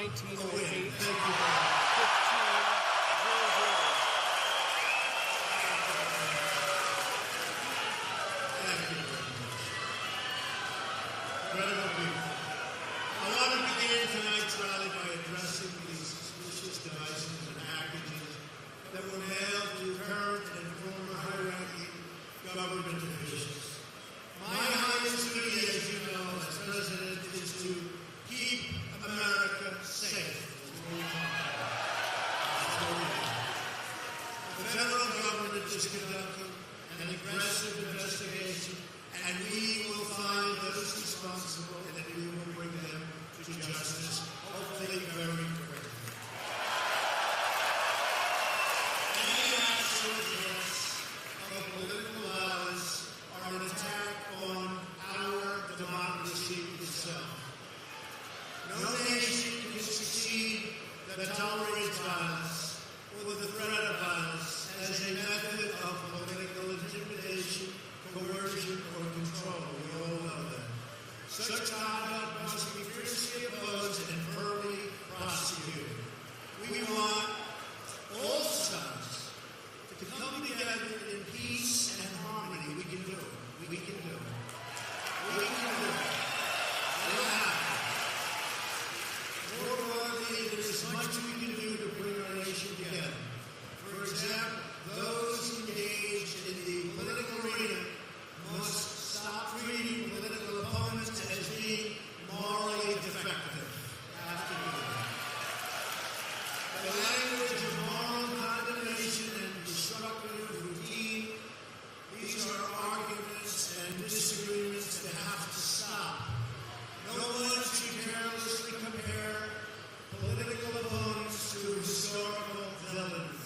1908. Thank you. 15-0-0. Incredible people. I want to begin tonight's rally by addressing these suspicious devices and packages that were mailed to current and former high-ranking government officials. My highest duty, as you know, as president, is to keep America safe. The federal government is conducting an aggressive investigation, and we will find those responsible, and we will bring them to justice, hopefully very quickly. Any acts of political violence are an attack on our democracy itself. No nation can succeed that tolerates violence or the threat of violence as a method of political intimidation, coercion, or control. We all know that. Such conduct must be fiercely opposed and firmly prosecuted. We want all sides to come together in peace and harmony. We can do it. We can do it. We can do it. It'll happen. More broadly, there is much we can do to bring our nation together. For example, those engaged in the political arena must stop treating political opponents as being morally defective. Have to do that. The language of moral condemnation and destructive routine, these are arguments and disagreements that have to stop. No one should carelessly compare political opponents to historical villains,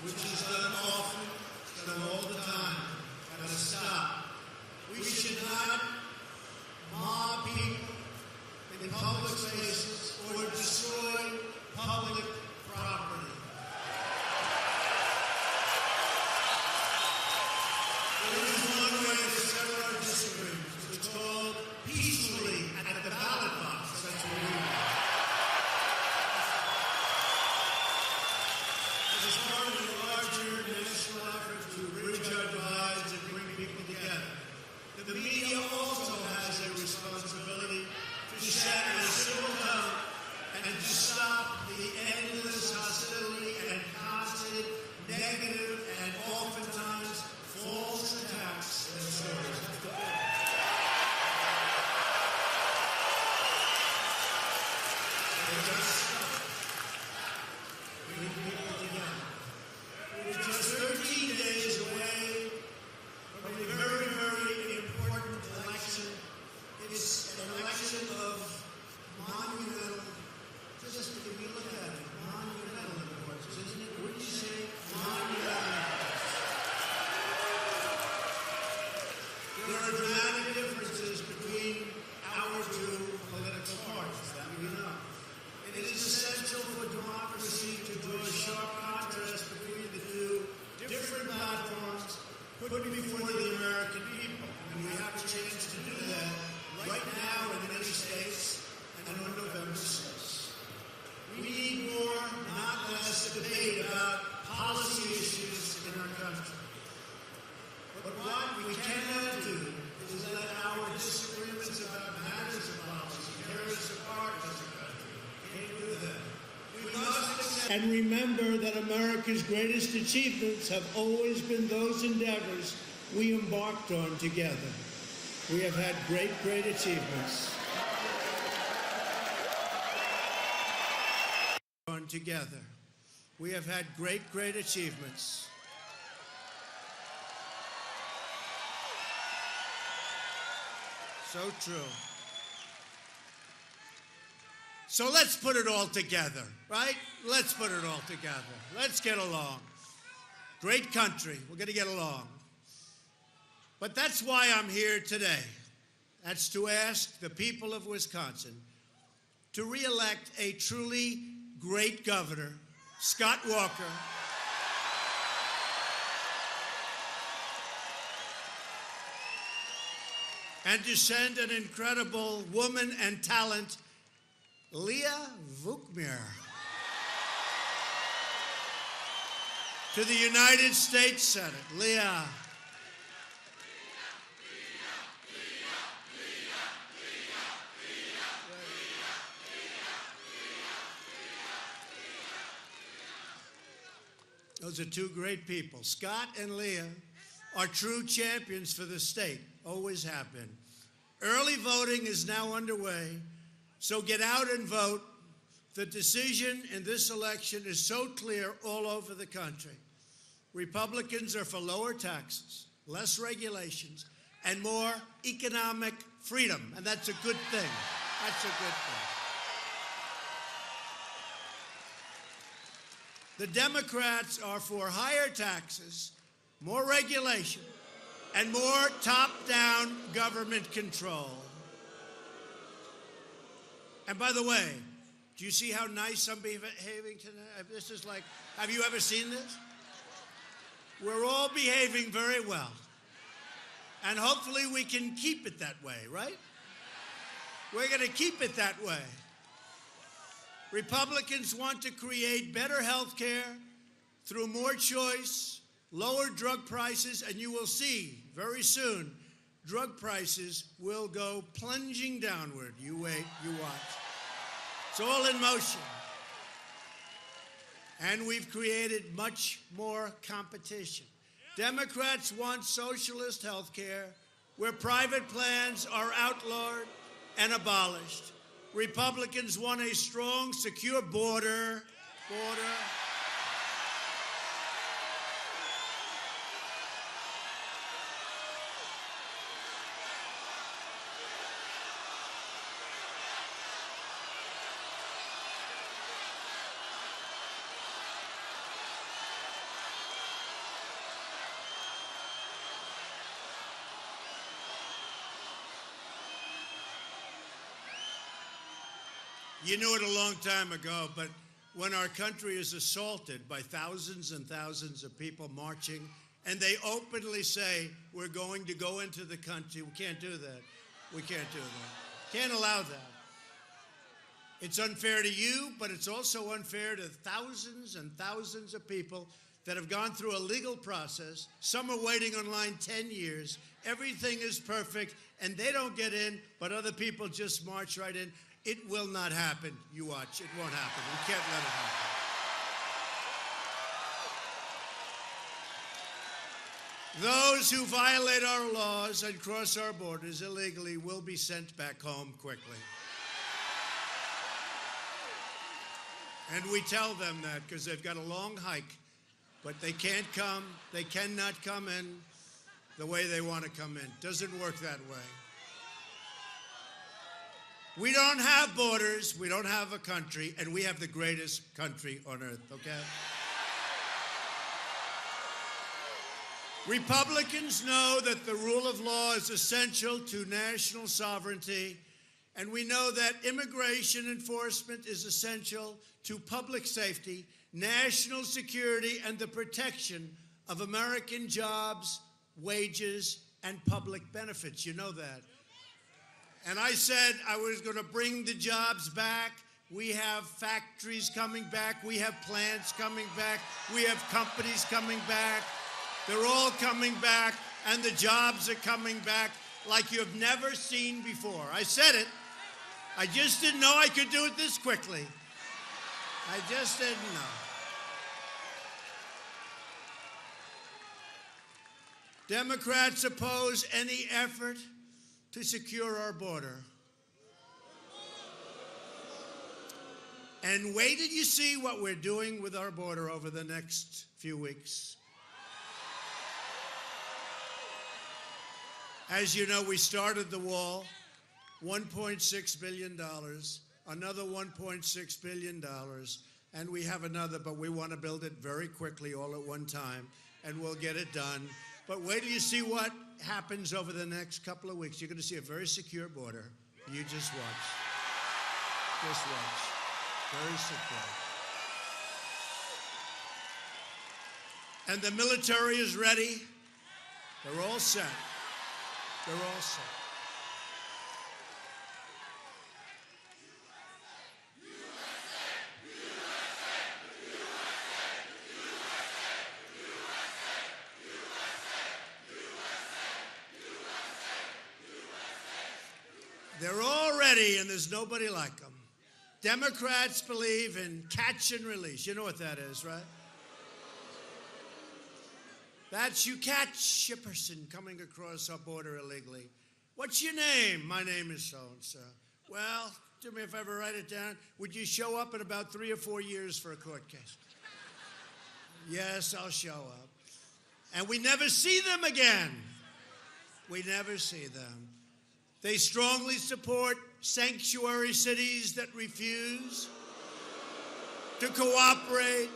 which is done often, done all the time. Gotta stop. We should not mob people in public spaces or destroy public property. There is one way to settle our disagreements. It's called peacefully at the ballot box. That's what we do. As part of a larger national effort to bridge our divides and bring people together, the media also has a responsibility to set a civil tone and to stop the endless hostility and constant negative and oftentimes false attacks and stories. Bring people together. We're just 13 days away from a very, very important election. It's an election of monumental, just if you look at it, monumental importance, isn't it? Wouldn't you say monumental importance? There are dramatic differences between our two political parties, that we know. It is essential for democracy to draw a sharp contrast between the two different platforms put before the American people. And we have a chance to do that right now in many states and on November 6th. We need more, not less, debate about policy issues in our country. But what we cannot do is let our disagreements about matters of policy tear us apart as a country. Can't do that. We must accept and remember that America's greatest achievements have always been those endeavors we embarked on together. We have had great, great achievements. Together. We have had great, great achievements. So true. So let's put it all together, right? Let's put it all together. Let's get along. Great country. We're going to get along. But that's why I'm here today. That's to ask the people of Wisconsin to re-elect a truly great governor, Scott Walker, and to send an incredible woman and talent Leah Vukmir. To the United States Senate, Leah. Those are two great people. Scott and Leah are true champions for the state, always have been. Early voting is now underway, so get out and vote. The decision in this election is so clear all over the country. Republicans are for lower taxes, less regulations, and more economic freedom, and that's a good thing. That's a good thing. The Democrats are for higher taxes, more regulation, and more top-down government control. And by the way, do you see how nice I'm behaving tonight? This is like, have you ever seen this? We're all behaving very well. And hopefully we can keep it that way, right? We're going to keep it that way. Republicans want to create better health care through more choice, lower drug prices, and you will see very soon drug prices will go plunging downward. You wait, you watch. It's all in motion. And we've created much more competition. Democrats want socialist health care where private plans are outlawed and abolished. Republicans want a strong, secure border. You knew it a long time ago, but when our country is assaulted by thousands and thousands of people marching, and they openly say, we're going to go into the country, we can't do that. We can't do that. Can't allow that. It's unfair to you, but it's also unfair to thousands and thousands of people that have gone through a legal process. Some are waiting online 10 years. Everything is perfect, and they don't get in, but other people just march right in. It will not happen. You watch. It won't happen. We can't let it happen. Those who violate our laws and cross our borders illegally will be sent back home quickly. And we tell them that because they've got a long hike, but they can't come. They cannot come in the way they want to come in. Doesn't work that way. We don't have borders, we don't have a country, and we have the greatest country on earth, okay? Republicans know that the rule of law is essential to national sovereignty, and we know that immigration enforcement is essential to public safety, national security, and the protection of American jobs, wages, and public benefits. You know that. And I said I was going to bring the jobs back. We have factories coming back. We have plants coming back. We have companies coming back. They're all coming back, and the jobs are coming back like you've never seen before. I said it. I just didn't know I could do it this quickly. I just didn't know. Democrats oppose any effort to secure our border. And wait till you see what we're doing with our border over the next few weeks. As you know, we started the wall, $1.6 billion, another $1.6 billion, and we have another, but we want to build it very quickly all at one time, and we'll get it done. But wait till you see what happens over the next couple of weeks. You're going to see a very secure border. You just watch. Just watch. Very secure. And the military is ready. They're all set. They're all set. They're all ready, and there's nobody like them. Democrats believe in catch and release. You know what that is, right? That's you catch a person coming across our border illegally. What's your name? My name is so-and-so. Well, do me a favor, write it down. Would you show up in about 3 or 4 years for a court case? Yes, I'll show up. And we never see them again. We never see them. They strongly support sanctuary cities that refuse to cooperate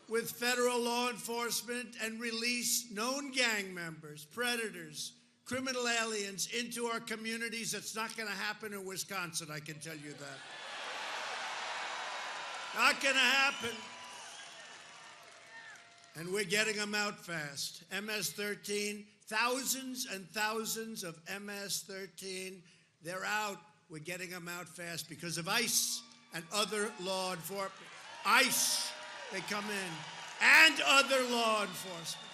with federal law enforcement and release known gang members, predators, criminal aliens into our communities. It's not going to happen in Wisconsin, I can tell you that. Not going to happen. And we're getting them out fast. MS-13, thousands and thousands of MS-13, they're out. We're getting them out fast because of ICE and other law enforcement. ICE, they come in, and other law enforcement.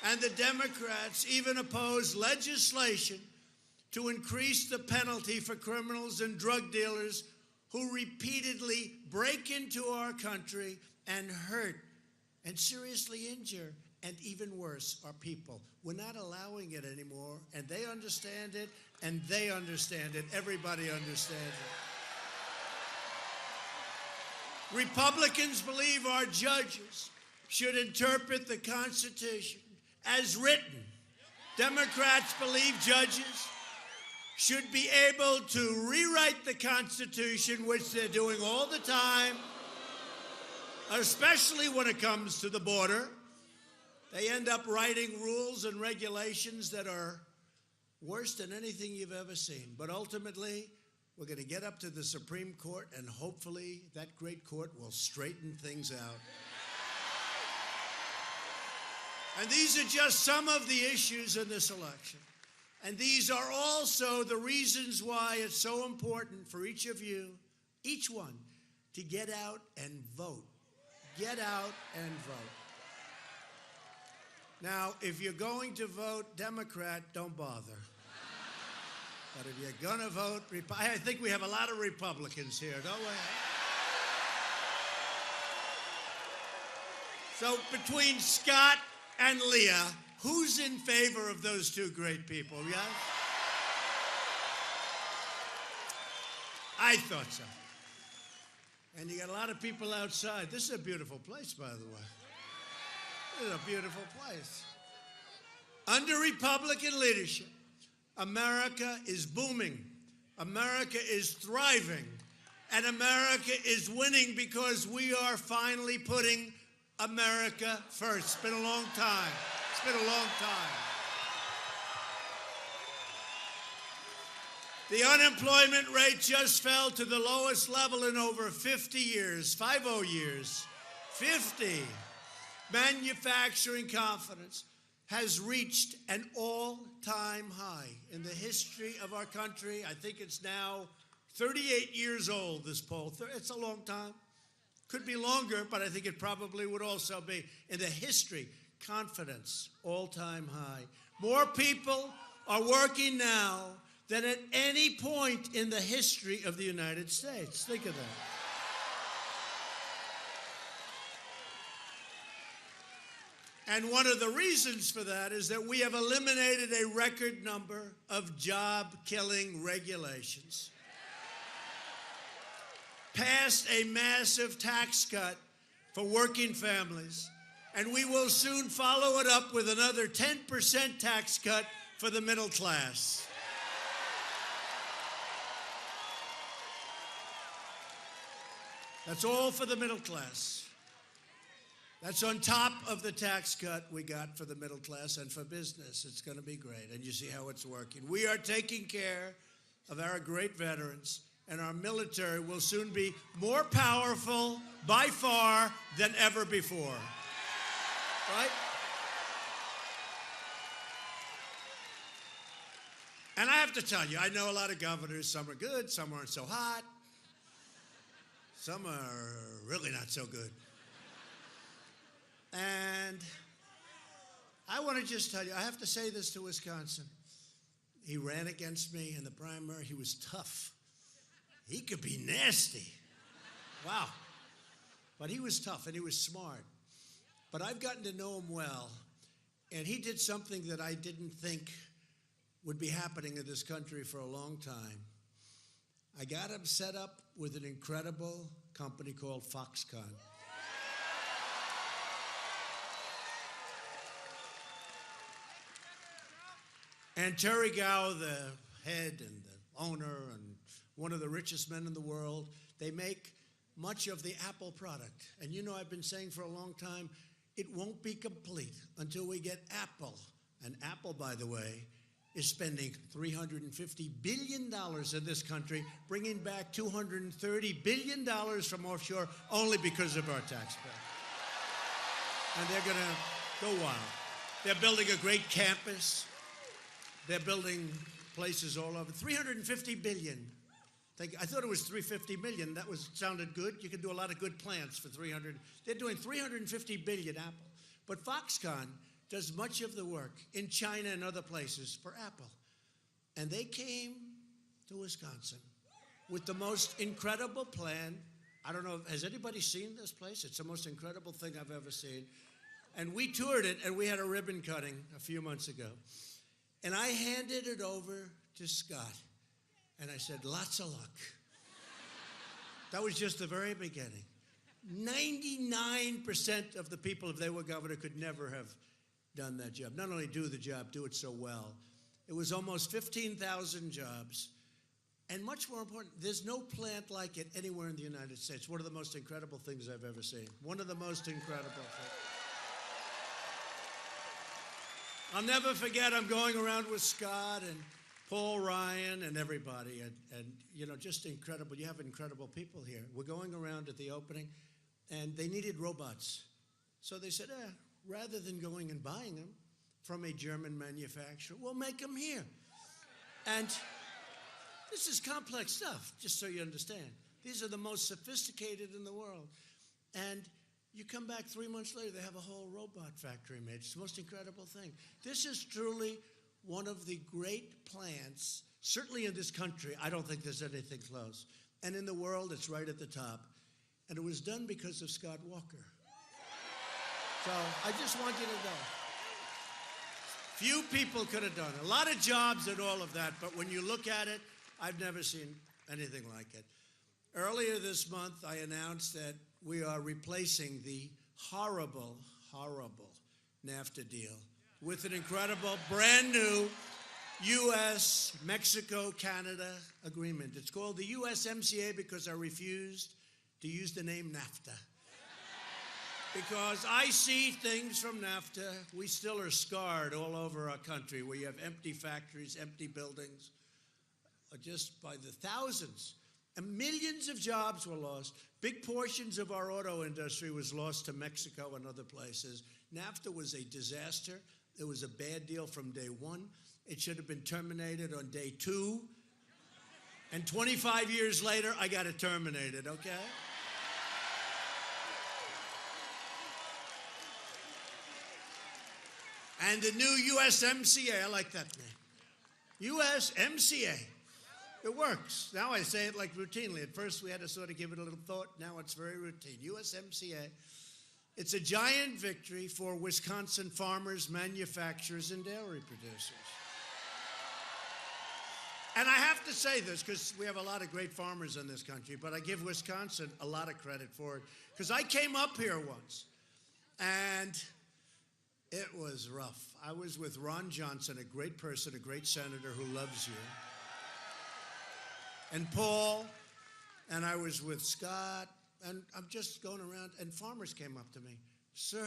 And the Democrats even oppose legislation to increase the penalty for criminals and drug dealers who repeatedly break into our country and hurt and seriously injure, and even worse, our people. We're not allowing it anymore, and they understand it, and they understand it. Everybody understands it. Republicans believe our judges should interpret the Constitution as written. Democrats believe judges should be able to rewrite the Constitution, which they're doing all the time, especially when it comes to the border. They end up writing rules and regulations that are worse than anything you've ever seen. But ultimately, we're going to get up to the Supreme Court, and hopefully that great court will straighten things out. And these are just some of the issues in this election. And these are also the reasons why it's so important for each of you, each one, to get out and vote. Get out and vote. Now, if you're going to vote Democrat, don't bother. But if you're going to vote, I think we have a lot of Republicans here, don't we? So between Scott and Leah, who's in favor of those two great people, yes? I thought so. And you got a lot of people outside. This is a beautiful place, by the way. This is a beautiful place. Under Republican leadership, America is booming. America is thriving. And America is winning because we are finally putting America first. It's been a long time. It's been a long time. The unemployment rate just fell to the lowest level in over 50 years, 50 years, 50. Manufacturing confidence has reached an all-time high in the history of our country. I think it's now 38 years old, this poll. It's a long time. Could be longer, but I think it probably would also be in the history. Confidence, all-time high. More people are working now than at any point in the history of the United States. Think of that. And one of the reasons for that is that we have eliminated a record number of job-killing regulations, passed a massive tax cut for working families, and we will soon follow it up with another 10% tax cut for the middle class. That's all for the middle class. That's on top of the tax cut we got for the middle class and for business. It's going to be great, and you see how it's working. We are taking care of our great veterans, and our military will soon be more powerful by far than ever before. Right? And I have to tell you, I know a lot of governors. Some are good, some aren't so hot. Some are really not so good. And I want to just tell you, I have to say this to Wisconsin. he ran against me in the primary. He was tough. He could be nasty. Wow. But he was tough and he was smart. But I've gotten to know him well. And he did something that I didn't think would be happening in this country for a long time. I got him set up with an incredible company called Foxconn. And Terry Gou, the head and the owner and one of the richest men in the world, they make much of the Apple product. And you know, I've been saying for a long time, it won't be complete until we get Apple. And Apple, by the way, is spending $350 billion in this country, bringing back $230 billion from offshore only because of our tax bill. And they're going to go wild. They're building a great campus. They're building places all over. $350 billion. I thought it was $350 million. That sounded good. You can do a lot of good plants for 300. They're doing $350 billion Apple. But Foxconn does much of the work in China and other places for Apple. And they came to Wisconsin with the most incredible plan. I don't know, has anybody seen this place? It's the most incredible thing I've ever seen. And we toured it, and we had a ribbon cutting a few months ago. And I handed it over to Scott. And I said, lots of luck. That was just the very beginning. 99% of the people, if they were governor, could never have done that job. Not only do the job, do it so well. It was almost 15,000 jobs. And much more important, there's no plant like it anywhere in the United States. One of the most incredible things I've ever seen. One of the most incredible things. I'll never forget, I'm going around with Scott and Paul Ryan and everybody, and you know, just incredible. You have incredible people here. We're going around at the opening, and they needed robots. So they said, rather than going and buying them from a German manufacturer, we'll make them here. And this is complex stuff, just so you understand. These are the most sophisticated in the world. And you come back 3 months later, they have a whole robot factory made. It's the most incredible thing. This is truly one of the great plants, certainly in this country. I don't think there's anything close. And in the world, it's right at the top. And it was done because of Scott Walker. So I just want you to know, few people could have done it. A lot of jobs and all of that, but when you look at it, I've never seen anything like it. Earlier this month, I announced that we are replacing the horrible, horrible NAFTA deal with an incredible, brand new U.S.-Mexico-Canada agreement. It's called the USMCA because I refused to use the name NAFTA. Because I see things from NAFTA, we still are scarred all over our country, where you have empty factories, empty buildings, just by the thousands. And millions of jobs were lost. Big portions of our auto industry was lost to Mexico and other places. NAFTA was a disaster. It was a bad deal from day one. It should have been terminated on day 2. And 25 years later, I got it terminated, okay? And the new USMCA, I like that name. USMCA. It works. Now I say it like routinely. At first we had to sort of give it a little thought. Now it's very routine. USMCA. It's a giant victory for Wisconsin farmers, manufacturers, and dairy producers. And I have to say this because we have a lot of great farmers in this country, but I give Wisconsin a lot of credit for it. Because I came up here once, and it was rough. I was with Ron Johnson, a great person, a great senator who loves you, and Paul, and I was with Scott, and I'm just going around, and farmers came up to me. Sir,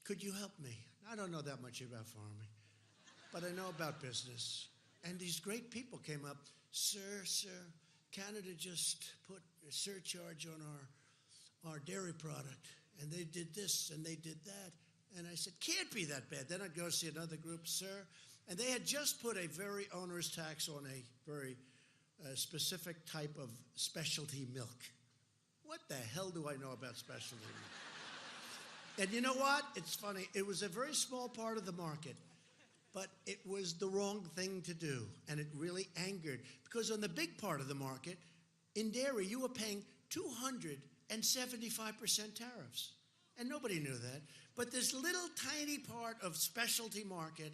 could you help me? I don't know that much about farming, but I know about business. And these great people came up. Sir, Canada just put a surcharge on our dairy product, and they did this and they did that. And I said, can't be that bad. Then I'd go see another group, sir. And they had just put a very onerous tax on a very specific type of specialty milk. What the hell do I know about specialty milk? And you know what? It's funny. It was a very small part of the market. but it was the wrong thing to do, and it really angered. Because on the big part of the market, in dairy, you were paying 275% tariffs. And nobody knew that. But this little tiny part of specialty market,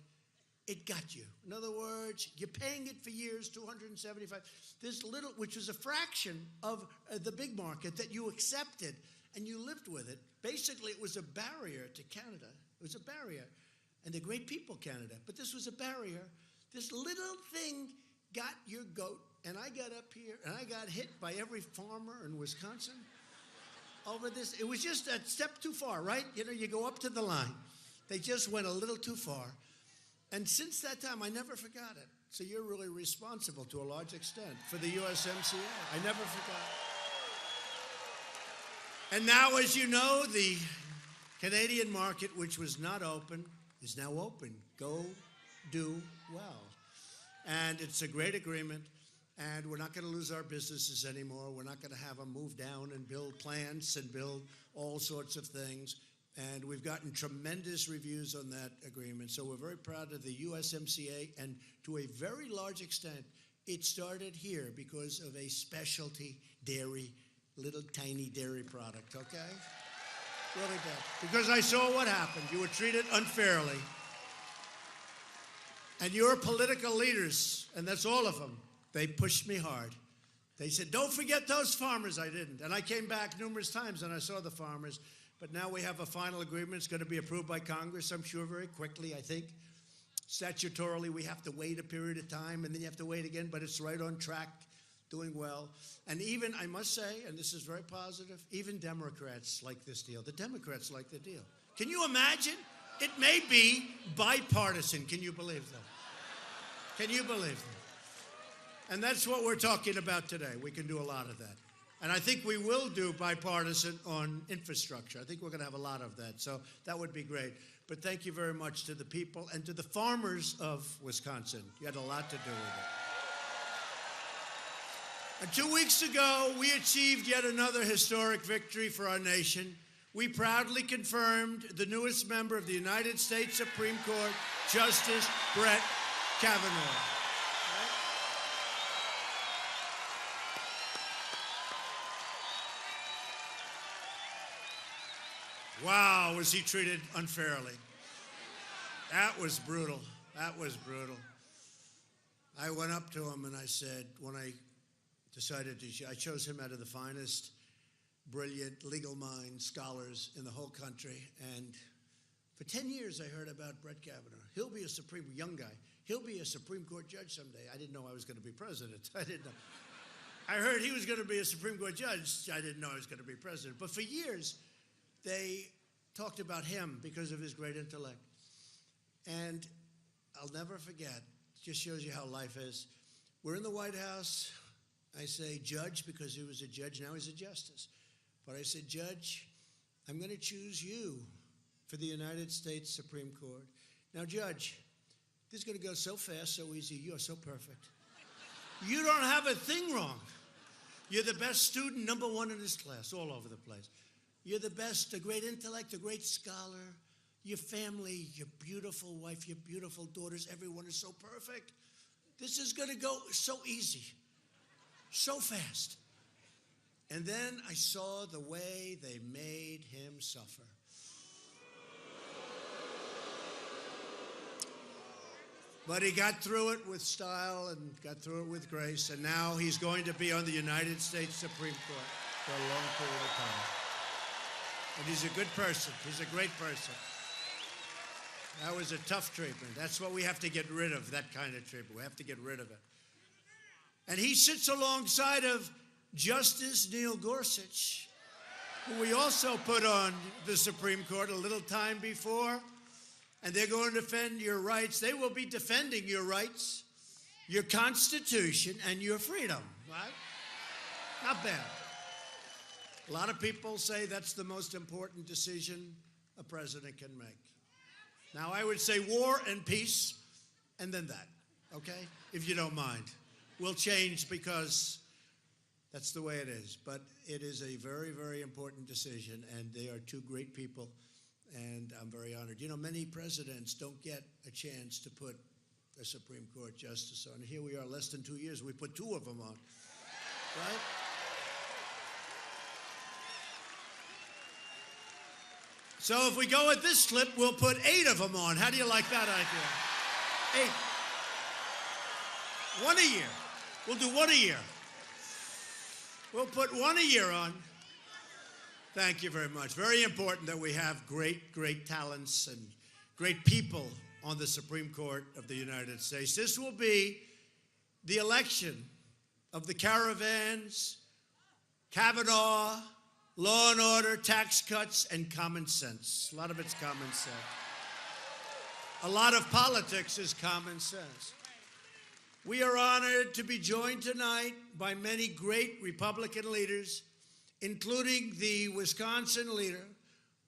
it got you. In other words, you're paying it for years, 275. This little, which was a fraction of the big market that you accepted, and you lived with it. Basically, it was a barrier to Canada. It was a barrier. And they're great people, Canada. But this was a barrier. This little thing got your goat. And I got up here, and I got hit by every farmer in Wisconsin over this. It was just a step too far, right? You know, you go up to the line. They just went a little too far. And since that time, I never forgot it. So you're really responsible to a large extent for the USMCA. I never forgot. And now, as you know, the Canadian market, which was not open, is now open. Go do well. And it's a great agreement. And we're not going to lose our businesses anymore. We're not going to have them move down and build plants and build all sorts of things. And we've gotten tremendous reviews on that agreement. So we're very proud of the USMCA. And to a very large extent, it started here because of a specialty dairy, little tiny dairy product, okay? Really did. Because I saw what happened. You were treated unfairly. And your political leaders, and that's all of them, they pushed me hard. They said, don't forget those farmers. I didn't. And I came back numerous times and I saw the farmers. But now we have a final agreement. It's going to be approved by Congress, I'm sure, very quickly, I think. Statutorily, we have to wait a period of time, and then you have to wait again. But it's right on track, doing well. And even, I must say, and this is very positive, even Democrats like this deal. The Democrats like the deal. Can you imagine? It may be bipartisan. Can you believe that? Can you believe that? And that's what we're talking about today. We can do a lot of that. And I think we will do bipartisan on infrastructure. I think we're going to have a lot of that. So that would be great. But thank you very much to the people and to the farmers of Wisconsin. You had a lot to do with it. And 2 weeks ago, we achieved yet another historic victory for our nation. We proudly confirmed the newest member of the United States Supreme Court, Justice Brett Kavanaugh. Wow, was he treated unfairly. That was brutal. That was brutal. I went up to him and I said, when I decided to, I chose him out of the finest, brilliant legal minds, scholars in the whole country. And for 10 years, I heard about Brett Kavanaugh. He'll be a young guy. He'll be a Supreme Court judge someday. I didn't know I was going to be president. I didn't know. I heard he was going to be a Supreme Court judge. I didn't know I was going to be president. But for years, they talked about him because of his great intellect. And I'll never forget, it just shows you how life is. We're in the White House. I say judge because he was a judge. Now he's a justice. But I said, Judge, I'm going to choose you for the United States Supreme Court. Now, Judge, this is going to go so fast, so easy. You're so perfect. You don't have a thing wrong. You're the best student, number one in this class, all over the place. You're the best, a great intellect, a great scholar. Your family, your beautiful wife, your beautiful daughters, everyone is so perfect. This is going to go so easy, so fast. And then I saw the way they made him suffer. But he got through it with style and got through it with grace, and now he's going to be on the United States Supreme Court for a long period of time. And he's a good person. He's a great person. That was a tough treatment. That's what we have to get rid of, that kind of treatment. We have to get rid of it. And he sits alongside of Justice Neil Gorsuch, who we also put on the Supreme Court a little time before. And they're going to defend your rights. They will be defending your rights, your Constitution, and your freedom, right? Not bad. A lot of people say that's the most important decision a president can make. Now, I would say war and peace, and then that, okay? If you don't mind. We'll change because that's the way it is. But it is a very, very important decision, and they are two great people. and I'm very honored. You know, many presidents don't get a chance to put a Supreme Court justice on. Here we are, less than 2 years, we put 2 of them on, right? So if we go at this clip, we'll put 8 of them on. How do you like that idea? 8. 1 a year. We'll do 1 a year. We'll put 1 a year on. Thank you very much. Very important that we have great talents and great people on the Supreme Court of the United States. This will be the election of the caravans, Kavanaugh, law and order, tax cuts, and common sense. A lot of it's common sense. A lot of politics is common sense. We are honored to be joined tonight by many great Republican leaders, including the Wisconsin leader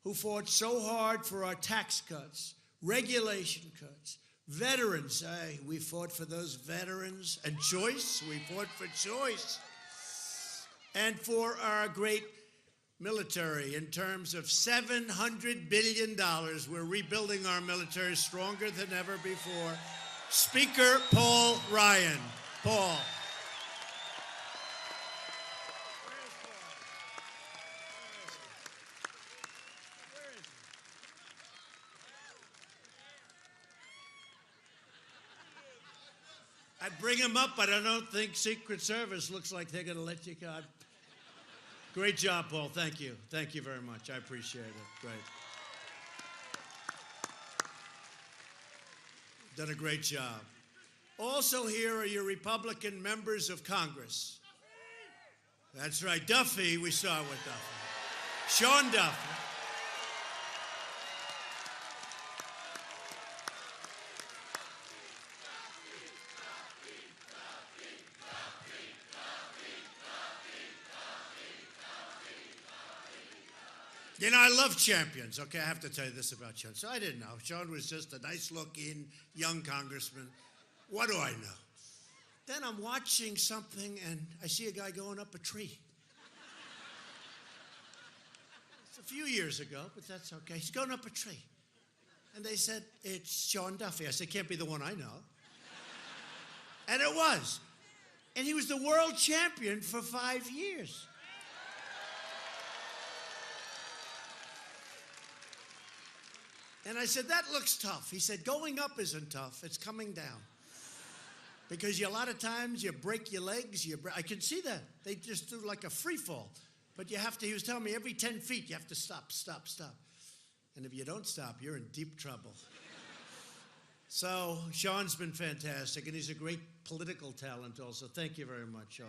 who fought so hard for our tax cuts, regulation cuts, veterans. We fought for those veterans, and choice. We fought for choice. And for our great military in terms of $700 billion. We're rebuilding our military stronger than ever before. Speaker Paul Ryan. Paul. I'd bring him up, but I don't think Secret Service looks like they're going to let you go. Great job, Paul. Thank you. Thank you very much. I appreciate it. Great. Done a great job. Also here are your Republican members of Congress. That's right. Duffy, we start with Duffy. Sean Duffy. You know, I love champions. Okay, I have to tell you this about Sean. So I didn't know. Sean was just a nice-looking young congressman. What do I know? Then I'm watching something, and I see a guy going up a tree. It's a few years ago, but that's okay. He's going up a tree. And they said, it's Sean Duffy. I said, can't be the one I know. And it was. And he was the world champion for 5 years. And I said, that looks tough. He said, going up isn't tough. It's coming down. Because a lot of times you break your legs. I can see that. They just do like a free fall. But you have to, he was telling me, every 10 feet you have to stop. And if you don't stop, you're in deep trouble. So Sean's been fantastic, and he's a great political talent also. Thank you very much, Sean.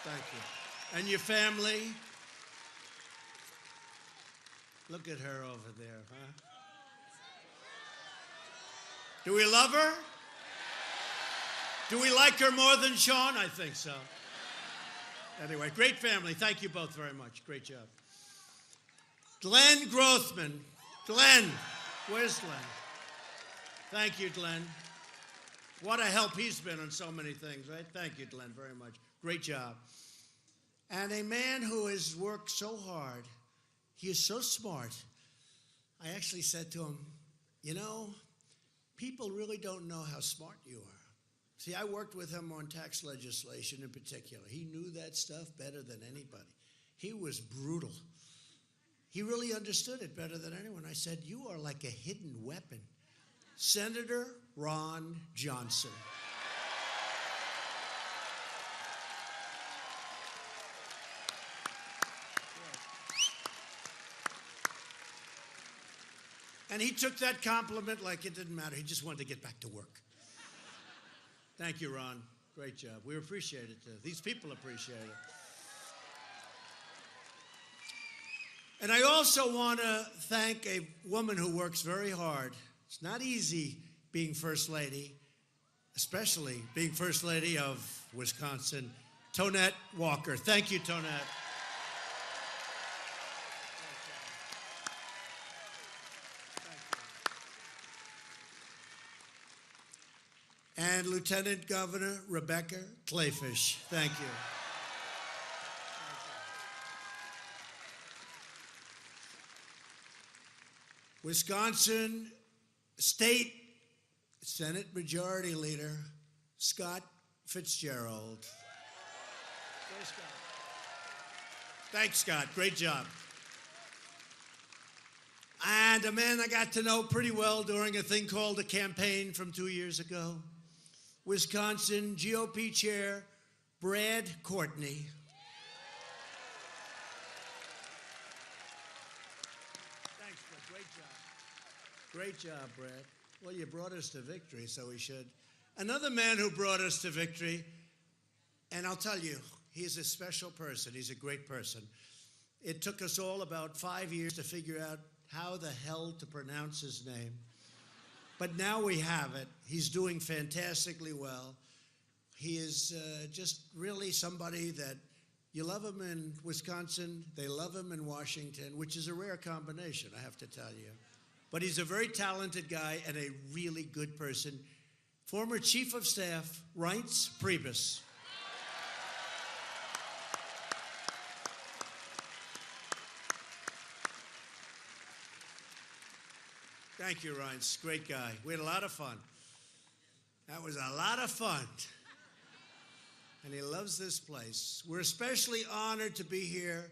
Thank you. And your family. Look at her over there, huh? Do we love her? Do we like her more than Sean? I think so. Anyway, great family. Thank you both very much. Great job. Glenn Grothman. Glenn. Where's Glenn? Thank you, Glenn. What a help he's been on so many things, right? Thank you, Glenn, very much. Great job. And a man who has worked so hard. He is so smart. I actually said to him, you know, people really don't know how smart you are. See, I worked with him on tax legislation in particular. He knew that stuff better than anybody. He was brutal. He really understood it better than anyone. I said, you are like a hidden weapon. Senator Ron Johnson. And he took that compliment like it didn't matter. He just wanted to get back to work. Thank you, Ron. Great job. We appreciate it. These people appreciate it. And I also want to thank a woman who works very hard. It's not easy being First Lady, especially being First Lady of Wisconsin, Tonette Walker. Thank you, Tonette. And Lieutenant Governor Rebecca Kleefisch. Thank you. Wisconsin State Senate Majority Leader Scott Fitzgerald. Where's Scott? Thanks, Scott. Great job. And a man I got to know pretty well during a thing called a campaign from 2 years ago, Wisconsin GOP Chair Brad Courtney. Thanks, Brad. Great job. Great job, Brad. Well, you brought us to victory, so we should. Another man who brought us to victory, and I'll tell you, he's a special person. He's a great person. It took us all about 5 years to figure out how the hell to pronounce his name. But now we have it. He's doing fantastically well. He is just really somebody that you love him in Wisconsin, they love him in Washington, which is a rare combination, I have to tell you. But he's a very talented guy and a really good person. Former Chief of Staff, Reince Priebus. Thank you, Reince. Great guy. We had a lot of fun. That was a lot of fun. And he loves this place. We're especially honored to be here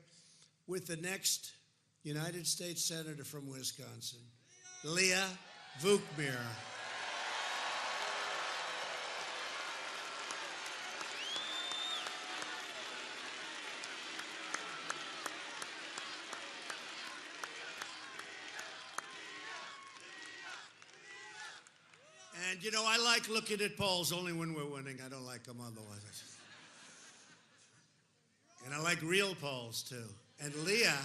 with the next United States Senator from Wisconsin, Leah Vukmir. And, you know, I like looking at polls only when we're winning. I don't like them otherwise. And I like real polls, too. And Leah,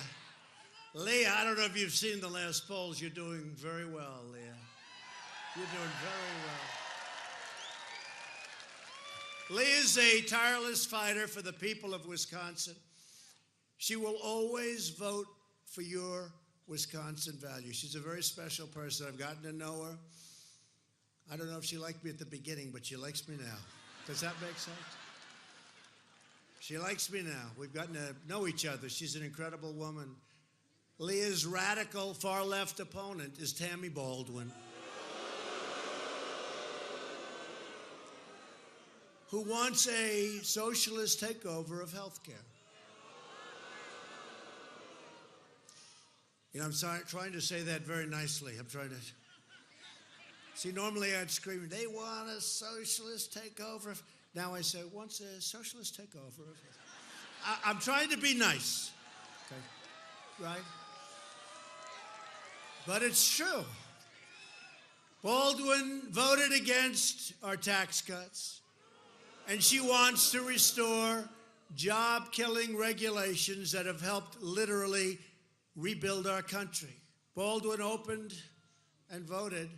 I don't know if you've seen the last polls. You're doing very well, Leah. You're doing very well. Leah's a tireless fighter for the people of Wisconsin. She will always vote for your Wisconsin values. She's a very special person. I've gotten to know her. I don't know if she liked me at the beginning, but she likes me now. Does that make sense? She likes me now. We've gotten to know each other. She's an incredible woman. Leah's radical far-left opponent is Tammy Baldwin, who wants a socialist takeover of health care. You know, I'm trying to say that very nicely. I'm trying to... See, normally I'd scream, they want a socialist takeover. Now I say, wants a socialist takeover. I'm trying to be nice, okay? Right? But it's true. Baldwin voted against our tax cuts, and she wants to restore job-killing regulations that have helped literally rebuild our country. Baldwin opened and voted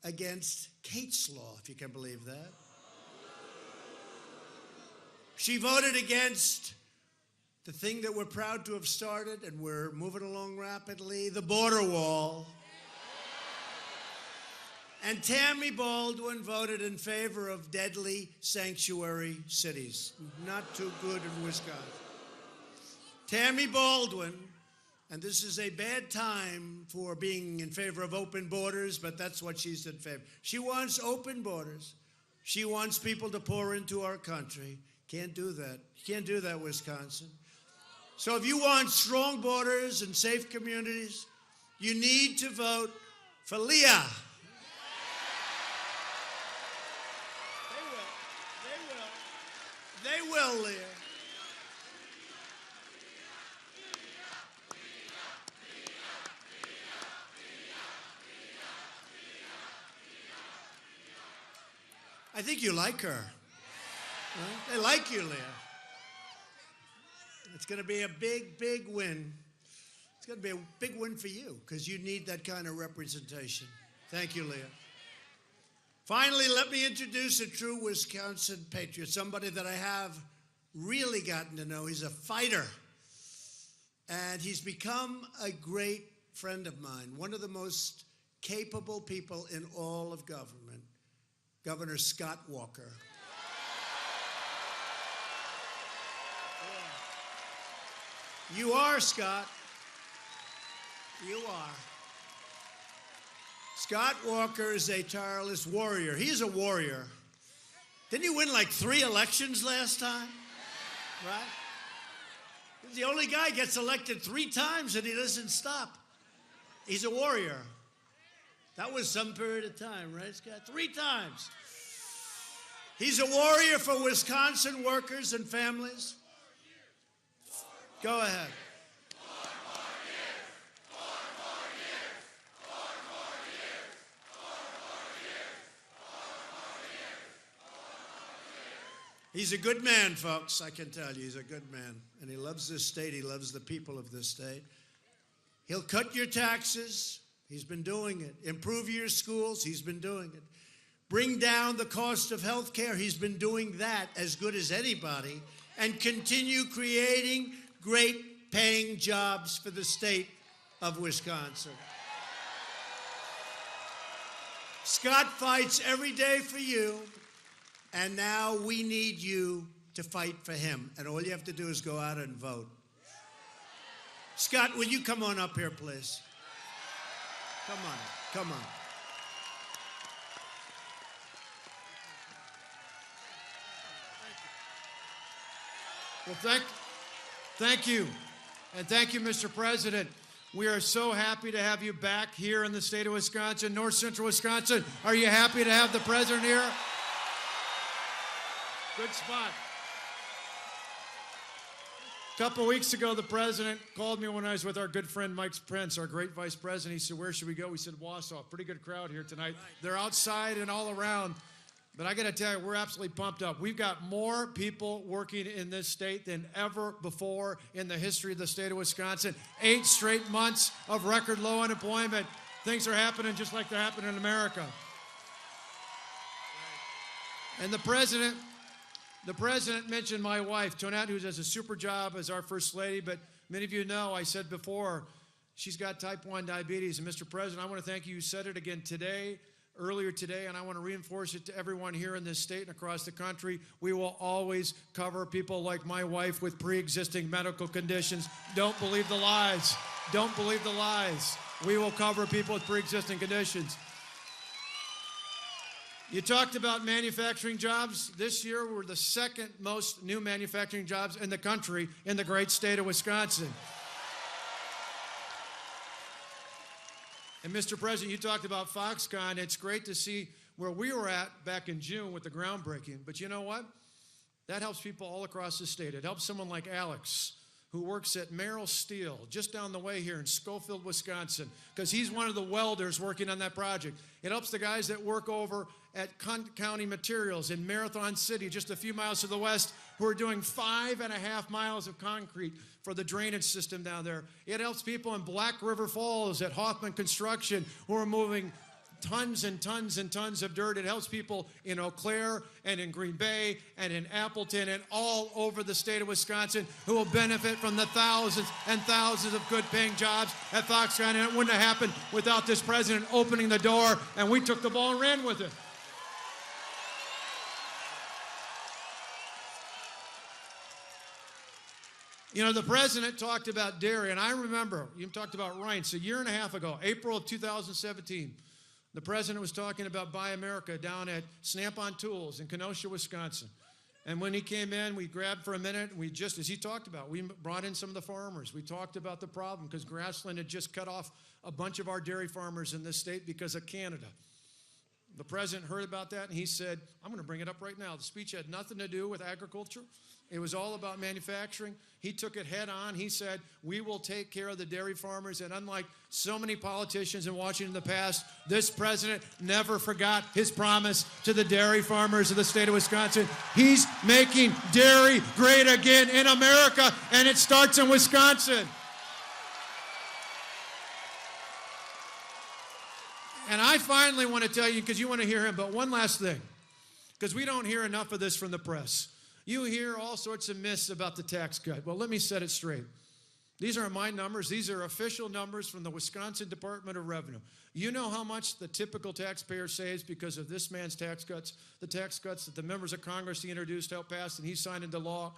against Kate's Law, if you can believe that. She voted against the thing that we're proud to have started, and we're moving along rapidly, the border wall. And Tammy Baldwin voted in favor of deadly sanctuary cities. Not too good in Wisconsin. Tammy Baldwin, and this is a bad time for being in favor of open borders, but that's what she's in favor. She wants open borders. She wants people to pour into our country. Can't do that. You can't do that, Wisconsin. So if you want strong borders and safe communities, you need to vote for Leah. They will, Leah. I think you like her. Right? They like you, Leah. It's going to be a big, big win. It's going to be a big win for you because you need that kind of representation. Thank you, Leah. Finally, let me introduce a true Wisconsin patriot, somebody that I have really gotten to know. He's a fighter, and he's become a great friend of mine, one of the most capable people in all of government, Governor Scott Walker. You are, Scott. You are. Scott Walker is a tireless warrior. He's a warrior. Didn't he win like 3 elections last time? Right? He's the only guy gets elected 3 times and he doesn't stop. He's a warrior. That was some period of time, right, Scott? 3 times. He's a warrior for Wisconsin workers and families. Go ahead. He's a good man, folks, I can tell you. He's a good man. And he loves this state. He loves the people of this state. He'll cut your taxes. He's been doing it. Improve your schools. He's been doing it. Bring down the cost of health care. He's been doing that as good as anybody. And continue creating great paying jobs for the state of Wisconsin. Scott fights every day for you. And now we need you to fight for him. And all you have to do is go out and vote. Scott, will you come on up here, please? Come on, come on. Well, thank you. And thank you, Mr. President. We are so happy to have you back here in the state of Wisconsin, north central Wisconsin. Are you happy to have the president here? Good spot. A couple weeks ago, the president called me when I was with our good friend Mike Pence, our great vice president. He said, "Where should we go?" We said, "Wausau." Pretty good crowd here tonight. They're outside and all around. But I got to tell you, we're absolutely pumped up. We've got more people working in this state than ever before in the history of the state of Wisconsin. 8 straight months of record low unemployment. Things are happening just like they're happening in America. And the president mentioned my wife, Tonette, who does a super job as our First Lady, but many of you know, I said before, she's got type 1 diabetes. And Mr. President, I want to thank you. You said it again earlier today, and I want to reinforce it to everyone here in this state and across the country. We will always cover people like my wife with pre-existing medical conditions. Don't believe the lies. Don't believe the lies. We will cover people with pre-existing conditions. You talked about manufacturing jobs. This year, we're the 2nd most new manufacturing jobs in the country in the great state of Wisconsin. And Mr. President, you talked about Foxconn. It's great to see where we were at back in June with the groundbreaking. But you know what? That helps people all across the state. It helps someone like Alex, who works at Merrill Steel, just down the way here in Schofield, Wisconsin, because he's one of the welders working on that project. It helps the guys that work over at County Materials in Marathon City, just a few miles to the west, who are doing 5.5 miles of concrete for the drainage system down there. It helps people in Black River Falls at Hoffman Construction, who are moving tons and tons and tons of dirt. It helps people in Eau Claire and in Green Bay and in Appleton and all over the state of Wisconsin who will benefit from the thousands and thousands of good-paying jobs at Foxconn. And it wouldn't have happened without this president opening the door, and we took the ball and ran with it. You know, the president talked about dairy, and I remember, you talked about Reince, a year and a half ago, April of 2017, the president was talking about Buy America down at Snap-on Tools in Kenosha, Wisconsin. And when he came in, we grabbed for a minute, and we just, as he talked about, we brought in some of the farmers. We talked about the problem because Grassland had just cut off a bunch of our dairy farmers in this state because of Canada. The president heard about that, and he said, I'm going to bring it up right now. The speech had nothing to do with agriculture. It was all about manufacturing. He took it head on. He said, we will take care of the dairy farmers. And unlike so many politicians in Washington in the past, this president never forgot his promise to the dairy farmers of the state of Wisconsin. He's making dairy great again in America, and it starts in Wisconsin. And I finally want to tell you, because you want to hear him, but one last thing, because we don't hear enough of this from the press. You hear all sorts of myths about the tax cut. Well, let me set it straight. These aren't my numbers. These are official numbers from the Wisconsin Department of Revenue. You know how much the typical taxpayer saves because of this man's tax cuts, the tax cuts that the members of Congress he introduced, helped pass, and he signed into law.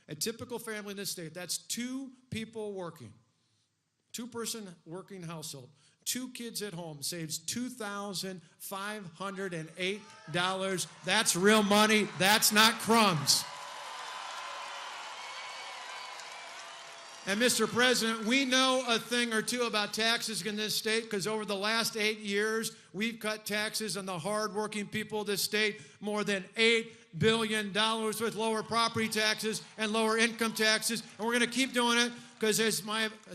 A typical family in this state, that's 2 people working, 2-person working household, 2 kids at home saves $2,508. That's real money. That's not crumbs. And Mr. President, we know a thing or two about taxes in this state because over the last 8 years, we've cut taxes on the hardworking people of this state more than $8 billion with lower property taxes and lower income taxes. And we're going to keep doing it because as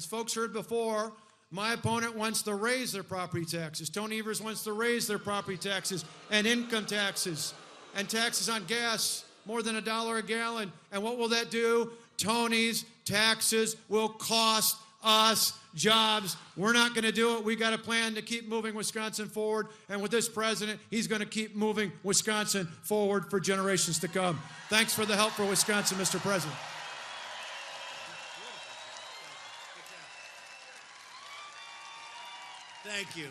folks heard before, my opponent wants to raise their property taxes. Tony Evers wants to raise their property taxes and income taxes and taxes on gas more than $1 a gallon. And what will that do? Tony's taxes will cost us jobs. We're not going to do it. We got a plan to keep moving Wisconsin forward. And with this president, he's going to keep moving Wisconsin forward for generations to come. Thanks for the help for Wisconsin, Mr. President. Thank you.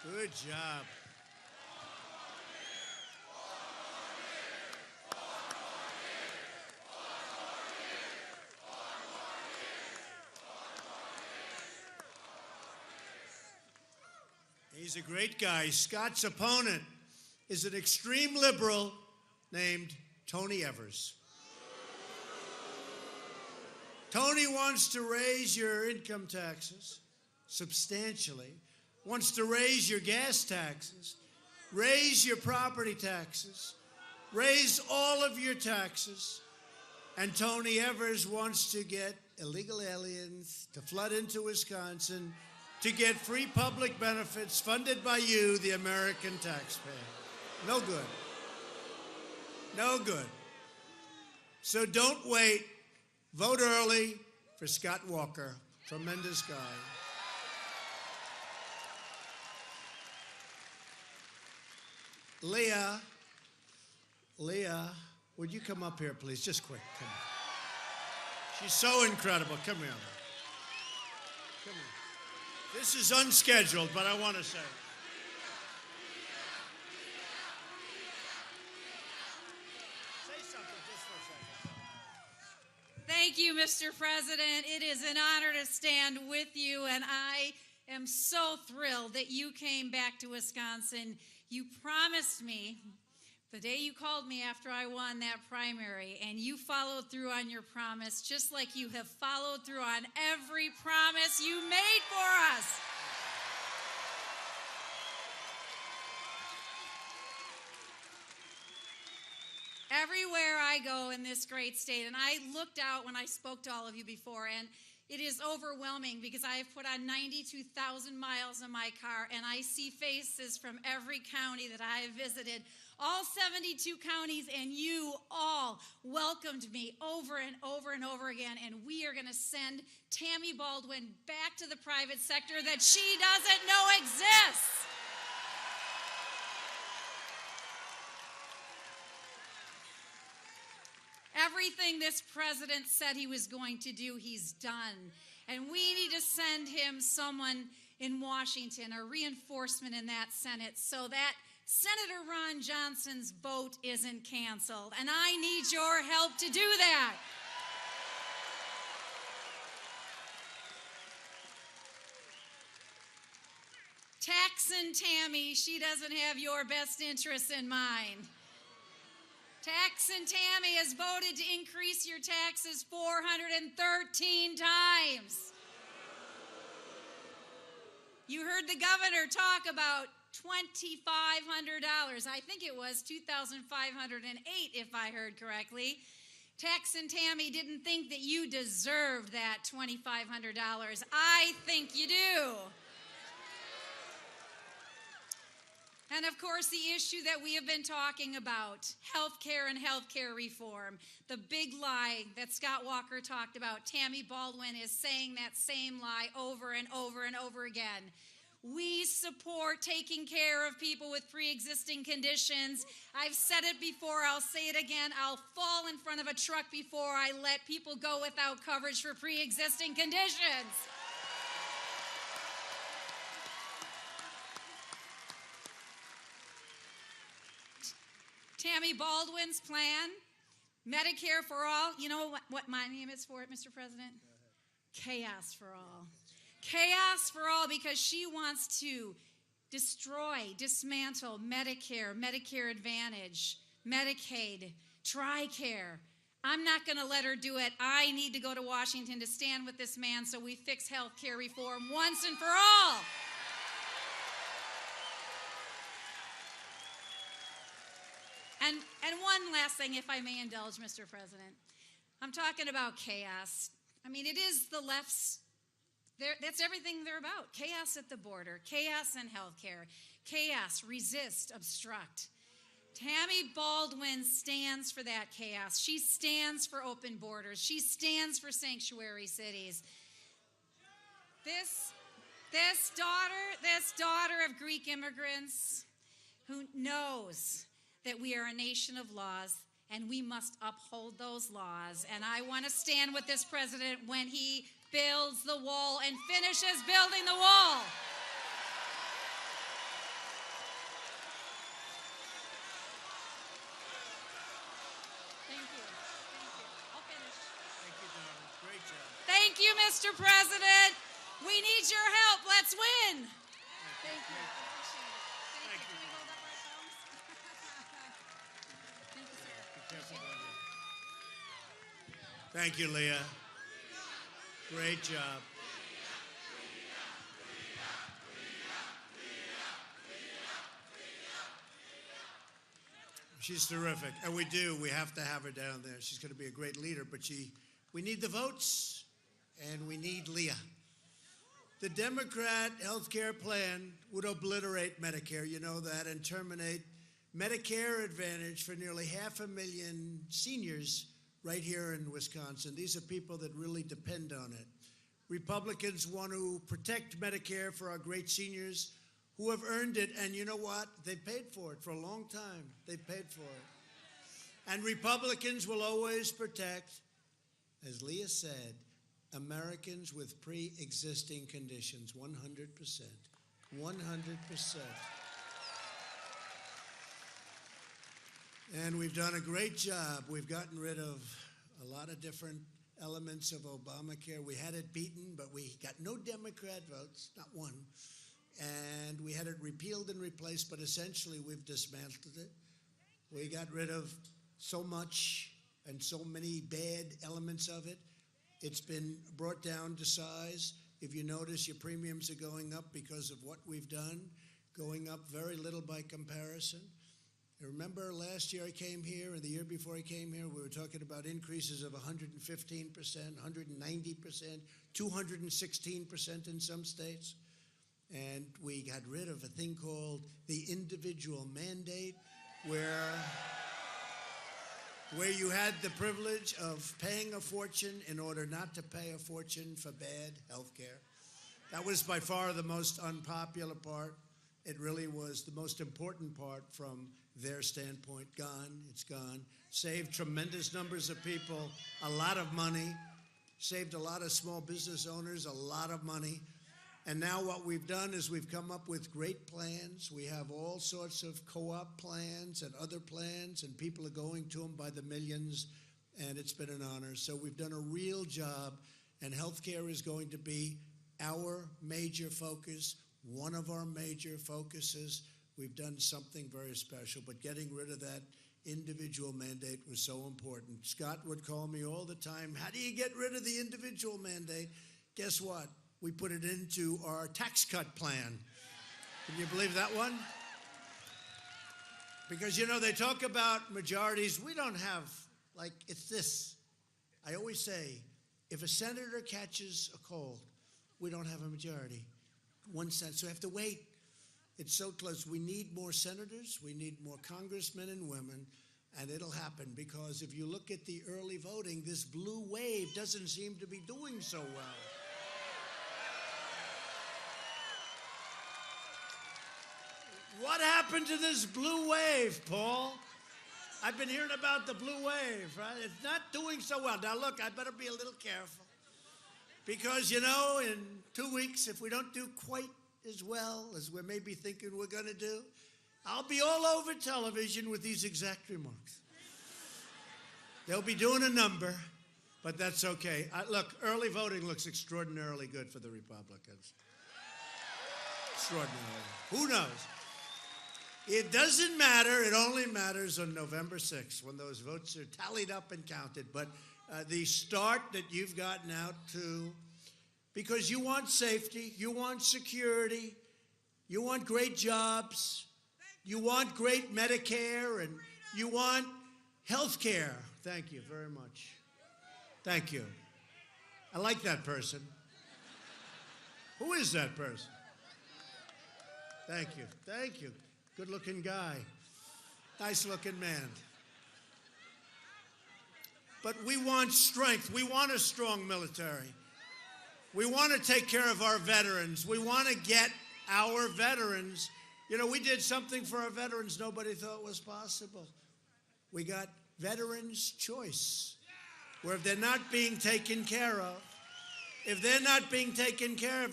Good job. He's a great guy. Scott's opponent is an extreme liberal named Tony Evers. Tony wants to raise your income taxes substantially, wants to raise your gas taxes, raise your property taxes, raise all of your taxes, and Tony Evers wants to get illegal aliens to flood into Wisconsin to get free public benefits funded by you, the American taxpayer. No good. No good. So don't wait. Vote early for Scott Walker. Tremendous guy. Leah, would you come up here, please? Just quick. Come on. She's so incredible. Come here. Come here. This is unscheduled, but I want to say. Say something just for a second. Thank you, Mr. President. It is an honor to stand with you, and I am so thrilled that you came back to Wisconsin. You promised me the day you called me after I won that primary, and you followed through on your promise, just like you have followed through on every promise you made for us. Everywhere I go in this great state, and I looked out when I spoke to all of you before, and it is overwhelming because I have put on 92,000 miles on my car, and I see faces from every county that I have visited, all 72 counties, and you all welcomed me over and over and over again, and we are going to send Tammy Baldwin back to the private sector that she doesn't know exists. Everything this president said he was going to do, he's done. And we need to send him someone in Washington, a reinforcement in that Senate, so that Senator Ron Johnson's vote isn't canceled. And I need your help to do that. Taxin' Tammy, she doesn't have your best interests in mind. Taxin' Tammy has voted to increase your taxes 413 times. You heard the governor talk about $2,500. I think it was $2,508 if I heard correctly. Taxin' Tammy didn't think that you deserved that $2,500. I think you do. And of course, the issue that we have been talking about, healthcare and healthcare reform, the big lie that Scott Walker talked about. Tammy Baldwin is saying that same lie over and over and over again. We support taking care of people with pre-existing conditions. I've said it before, I'll say it again. I'll fall in front of a truck before I let people go without coverage for pre-existing conditions. Tammy Baldwin's plan, Medicare for all. You know what my name is for it, Mr. President? Chaos for all. Chaos for all, because she wants to destroy, dismantle Medicare, Medicare Advantage, Medicaid, TRICARE. I'm not going to let her do it. I need to go to Washington to stand with this man so we fix health care reform once and for all. And one last thing, if I may indulge, Mr. President. I'm talking about chaos. I mean, it is the left's, that's everything they're about. Chaos at the border, chaos in healthcare, chaos, resist, obstruct. Tammy Baldwin stands for that chaos. She stands for open borders. She stands for sanctuary cities. This daughter of Greek immigrants who knows that we are a nation of laws and we must uphold those laws. And I want to stand with this president when he builds the wall and finishes building the wall. Thank you. I'll finish. Thank you, Donald. Great job. Thank you, Mr. President. We need your help. Let's win. Thank you. Thank you. Can we hold up our thumbs? Thank you, sir. Be careful, buddy. Thank you, Leah. Great job. She's terrific. And we have to have her down there. She's going to be a great leader, but we need the votes, and we need Leah. The Democrat health care plan would obliterate Medicare, you know that, and terminate Medicare Advantage for nearly 500,000 seniors right here in Wisconsin. These are people that really depend on it. Republicans want to protect Medicare for our great seniors who have earned it, and you know what? They've paid for it for a long time. They've paid for it. And Republicans will always protect, as Leah said, Americans with pre-existing conditions, 100%. 100%. And we've done a great job. We've gotten rid of a lot of different elements of Obamacare. We had it beaten, but we got no Democrat votes, not one. And we had it repealed and replaced, but essentially we've dismantled it. We got rid of so much and so many bad elements of it. It's been brought down to size. If you notice, your premiums are going up because of what we've done, going up very little by comparison. I remember last year I came here, and the year before I came here, we were talking about increases of 115%, 190%, 216% in some states. And we got rid of a thing called the individual mandate, where you had the privilege of paying a fortune in order not to pay a fortune for bad health care. That was by far the most unpopular part. It really was the most important part from their standpoint. Gone. It's gone. Saved tremendous numbers of people a lot of money. Saved a lot of small business owners a lot of money. And now what we've done is we've come up with great plans. We have all sorts of co-op plans and other plans, and people are going to them by the millions, and it's been an honor. So we've done a real job, and healthcare is going to be our major focus, one of our major focuses. We've done something very special, but getting rid of that individual mandate was so important. Scott would call me all the time, how do you get rid of the individual mandate? Guess what? We put it into our tax cut plan. Can you believe that one? Because, you know, they talk about majorities. We don't have, like, it's this. I always say, if a senator catches a cold, we don't have a majority. 1 cent, so we have to wait. It's so close. We need more senators. We need more congressmen and women, and it'll happen. Because if you look at the early voting, this blue wave doesn't seem to be doing so well. What happened to this blue wave, Paul? I've been hearing about the blue wave, right? It's not doing so well. Now, look, I better be a little careful. Because, you know, in 2 weeks, if we don't do quite as well as we're maybe thinking we're going to do, I'll be all over television with these exact remarks. They'll be doing a number, But that's okay. Look, early voting looks extraordinarily good for the Republicans. Extraordinarily. Who knows? It doesn't matter. It only matters on November 6th when those votes are tallied up and counted. But the start that you've gotten out to, because you want safety, you want security, you want great jobs, you want great Medicare, and you want health care. Thank you very much. Thank you. I like that person. Who is that person? Thank you. Thank you. Good-looking guy. Nice-looking man. But we want strength. We want a strong military. We want to take care of our veterans. We want to get our veterans. You know, we did something for our veterans nobody thought was possible. We got Veterans Choice, where if they're not being taken care of,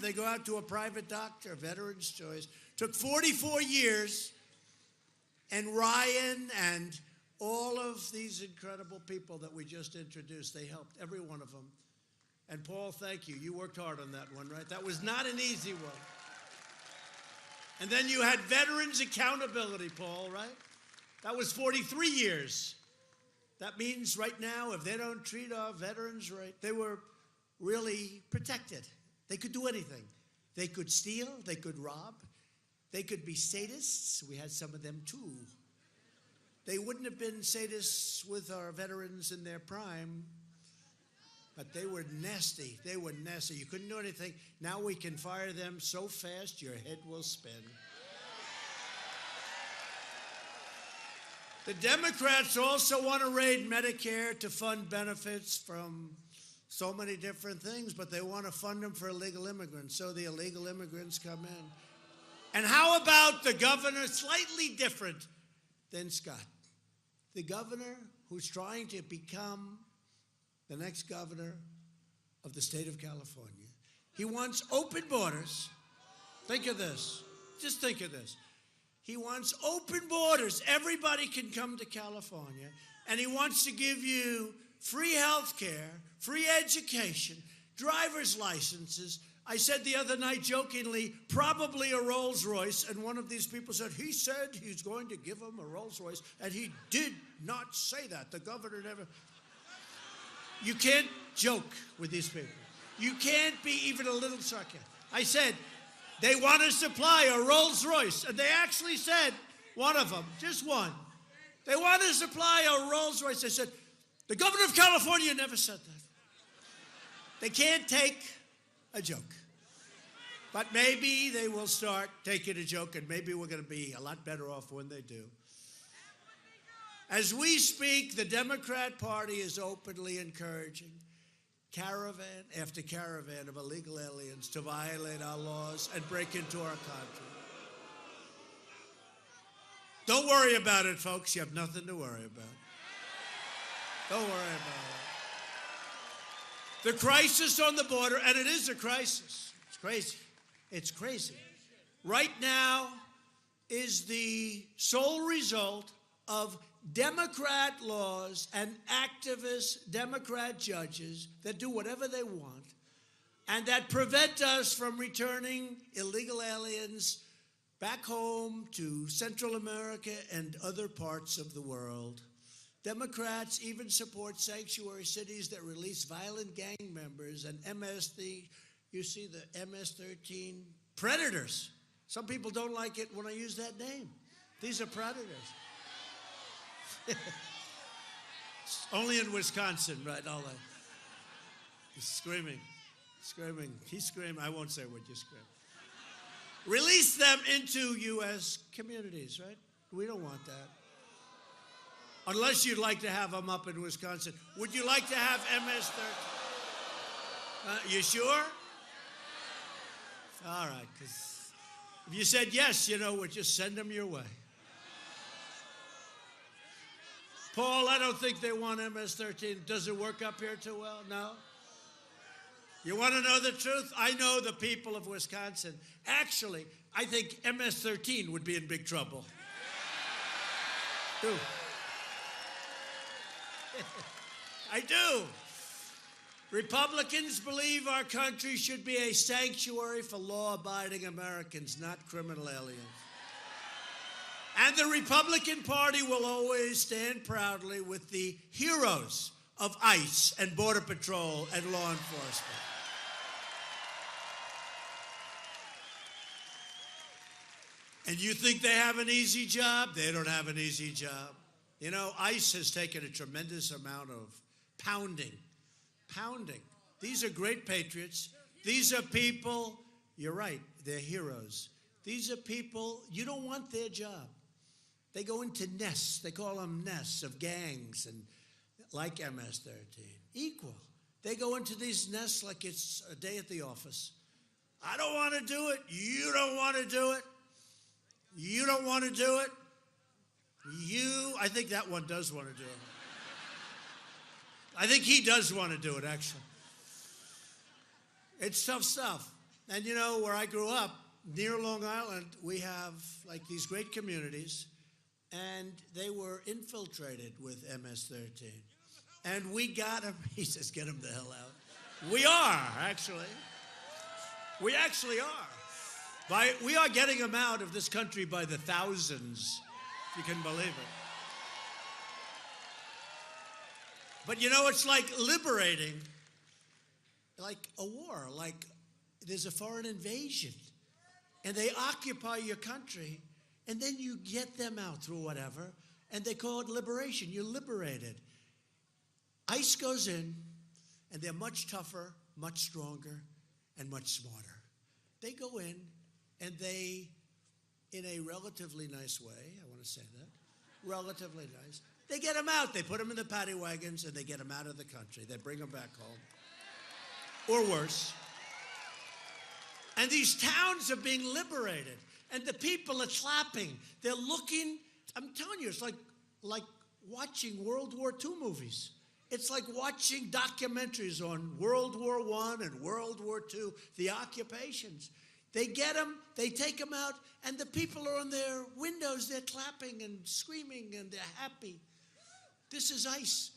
they go out to a private doctor. Veterans Choice. Took 44 years, and Ryan and all of these incredible people that we just introduced, they helped, every one of them. And Paul, thank you. You worked hard on that one, right? That was not an easy one. And then you had Veterans Accountability, Paul, right? That was 43 years. That means right now, if they don't treat our veterans right, they were really protected. They could do anything. They could steal, they could rob, they could be sadists. We had some of them too. They wouldn't have been sadists with our veterans in their prime, but they were nasty. They were nasty. You couldn't do anything. Now we can fire them so fast your head will spin. The Democrats also want to raid Medicare to fund benefits from so many different things, but they want to fund them for illegal immigrants, so the illegal immigrants come in. And how about the governor, slightly different than Scott? The governor who's trying to become the next governor of the state of California. He wants open borders. Think of this. Just think of this. He wants open borders. Everybody can come to California. And he wants to give you free health care, free education, driver's licenses. I said the other night jokingly, probably a Rolls Royce, and one of these people said, he said he's going to give him a Rolls Royce, and he did not say that. The governor never. You can't joke with these people. You can't be even a little sarcastic. I said, they want to supply a Rolls Royce, and they actually said, one of them, just one, they want to supply a Rolls Royce. They said, the governor of California never said that. They can't take a joke. But maybe they will start taking a joke, and maybe we're going to be a lot better off when they do. As we speak, the Democrat Party is openly encouraging caravan after caravan of illegal aliens to violate our laws and break into our country. Don't worry about it, folks. You have nothing to worry about. Don't worry about it. The crisis on the border, and it is a crisis. It's crazy. It's crazy. Right now is the sole result of Democrat laws and activist Democrat judges that do whatever they want and that prevent us from returning illegal aliens back home to Central America and other parts of the world. Democrats even support sanctuary cities that release violent gang members and you see the MS-13 predators. Some people don't like it when I use that name. These are predators. Only in Wisconsin, right? All that. He's screaming. He's screaming. I won't say what you scream. Release them into U.S. communities, right? We don't want that. Unless you'd like to have them up in Wisconsin. Would you like to have MS-13? You sure? All right, because if you said yes, we'll just send them your way. Paul, I don't think they want MS-13. Does it work up here too well? No? You want to know the truth? I know the people of Wisconsin. Actually, I think MS-13 would be in big trouble. I do. Republicans believe our country should be a sanctuary for law-abiding Americans, not criminal aliens. And the Republican Party will always stand proudly with the heroes of ICE and Border Patrol and law enforcement. And you think they have an easy job? They don't have an easy job. You know, ICE has taken a tremendous amount of pounding. These are great patriots. These are people, you're right, they're heroes. These are people, you don't want their job. They go into nests, they call them nests of gangs, and like MS-13, equal. They go into these nests like it's a day at the office. I don't want to do it. You don't want to do it. You don't want to do it. I think that one does want to do it. I think he does want to do it, actually. It's tough stuff. And you know, where I grew up, near Long Island, we have like these great communities, and they were infiltrated with MS-13. And we got them, he says, get them the hell out. We are, actually. We actually are. We are getting them out of this country by the thousands, if you can believe it. But you know, it's like liberating, like a war, like there's a foreign invasion, and they occupy your country, and then you get them out through whatever, and they call it liberation. You're liberated. ICE goes in, and they're much tougher, much stronger, and much smarter. They go in, and they, in a relatively nice way, I want to say that, relatively nice, they get them out. They put them in the paddy wagons, and they get them out of the country. They bring them back home, or worse. And these towns are being liberated, and the people are clapping. They're looking. I'm telling you, it's like watching World War II movies. It's like watching documentaries on World War I and World War II, the occupations. They get them, they take them out, and the people are on their windows. They're clapping and screaming, and they're happy. This is ICE.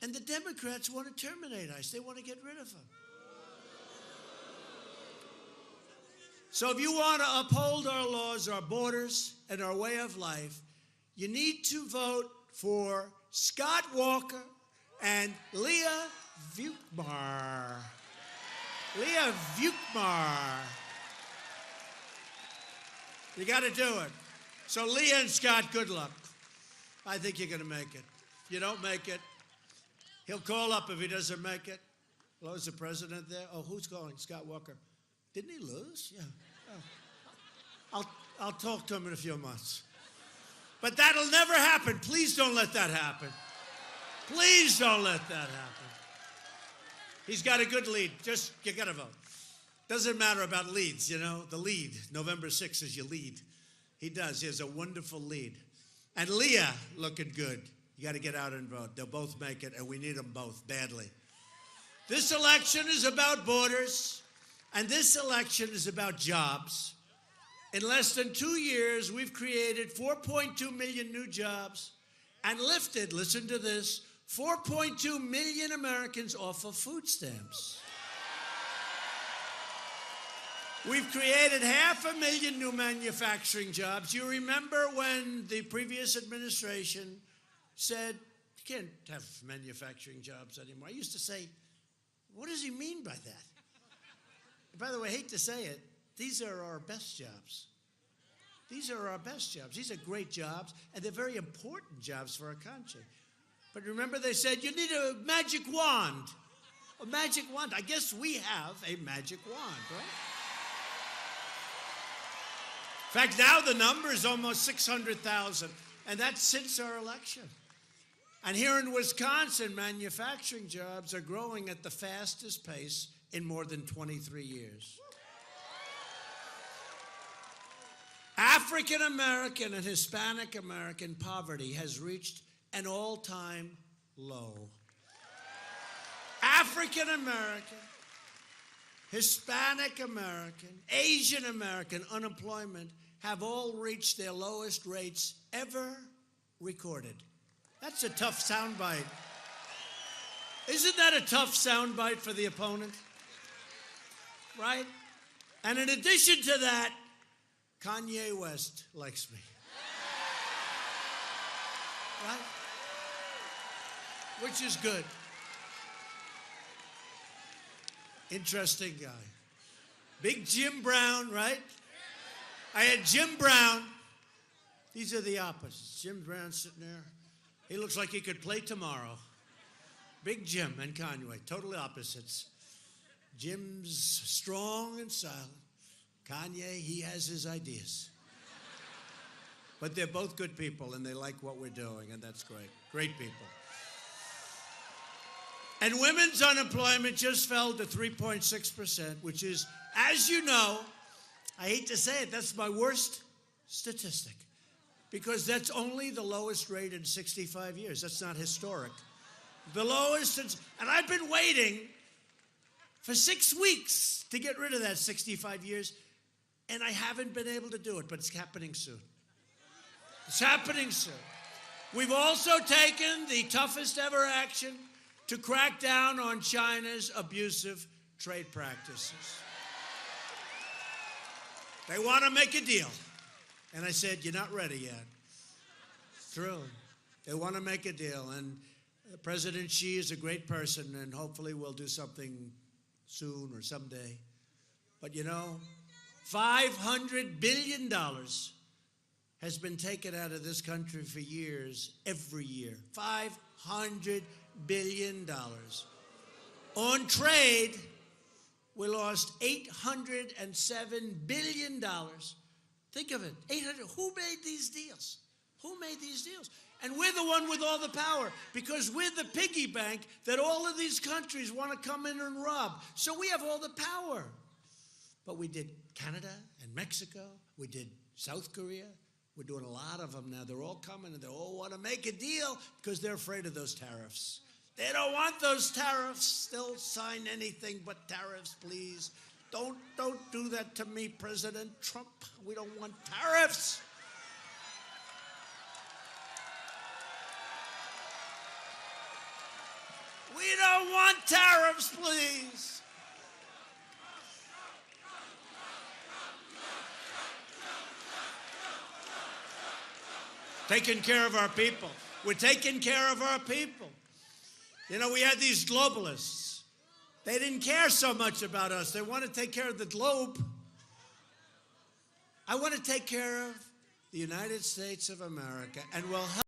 And the Democrats want to terminate ICE. They want to get rid of them. So if you want to uphold our laws, our borders, and our way of life, you need to vote for Scott Walker and Leah Vukmir. Leah Vukmir. You got to do it. So Leah and Scott, good luck. I think you're going to make it. If you don't make it, he'll call up if he doesn't make it. Hello, is the president there? Oh, who's calling? Scott Walker. Didn't he lose? Yeah. Oh. I'll talk to him in a few months. But that'll never happen. Please don't let that happen. Please don't let that happen. He's got a good lead. Just, you got to vote. Doesn't matter about leads, you know. The lead, November 6th is your lead. He does. He has a wonderful lead. And Leah looking good. You got to get out and vote. They'll both make it, and we need them both badly. This election is about borders, and this election is about jobs. In less than 2 years, we've created 4.2 million new jobs and lifted, listen to this, 4.2 million Americans off of food stamps. We've created 500,000 new manufacturing jobs. You remember when the previous administration said, you can't have manufacturing jobs anymore. I used to say, what does he mean by that? And by the way, I hate to say it, these are our best jobs. These are our best jobs. These are great jobs, and they're very important jobs for our country. But remember they said, you need a magic wand. A magic wand. I guess we have a magic wand, right? In fact, now the number is almost 600,000, and that's since our election. And here in Wisconsin, manufacturing jobs are growing at the fastest pace in more than 23 years. African American and Hispanic American poverty has reached an all-time low. African American, Hispanic American, Asian American unemployment have all reached their lowest rates ever recorded. That's a tough soundbite. Isn't that a tough soundbite for the opponent? Right? And in addition to that, Kanye West likes me. Right? Which is good. Interesting guy. Big Jim Brown, right? I had Jim Brown. These are the opposites. Jim Brown sitting there. He looks like he could play tomorrow. Big Jim and Kanye, totally opposites. Jim's strong and silent. Kanye, he has his ideas. But they're both good people, and they like what we're doing, and that's great. Great people. And women's unemployment just fell to 3.6%, which is, as you know, I hate to say it, that's my worst statistic. Because that's only the lowest rate in 65 years. That's not historic. The lowest, and I've been waiting for 6 weeks to get rid of that 65 years, and I haven't been able to do it, but it's happening soon. It's happening soon. We've also taken the toughest ever action to crack down on China's abusive trade practices. They want to make a deal. And I said, you're not ready yet. It's true. They want to make a deal. And President Xi is a great person, and hopefully we'll do something soon or someday. But you know, $500 billion has been taken out of this country for years, every year. $500 billion. On trade, we lost $807 billion. Think of it, 800. Who made these deals? Who made these deals? And we're the one with all the power because we're the piggy bank that all of these countries want to come in and rob. So we have all the power. But we did Canada and Mexico. We did South Korea. We're doing a lot of them now. They're all coming and they all want to make a deal because they're afraid of those tariffs. They don't want those tariffs. They'll sign anything but tariffs, please. Don't do that to me, President Trump. We don't want tariffs. We don't want tariffs, please. Taking care of our people. We're taking care of our people. You know, we had these globalists. They didn't care so much about us. They want to take care of the globe. I want to take care of the United States of America, and we'll help.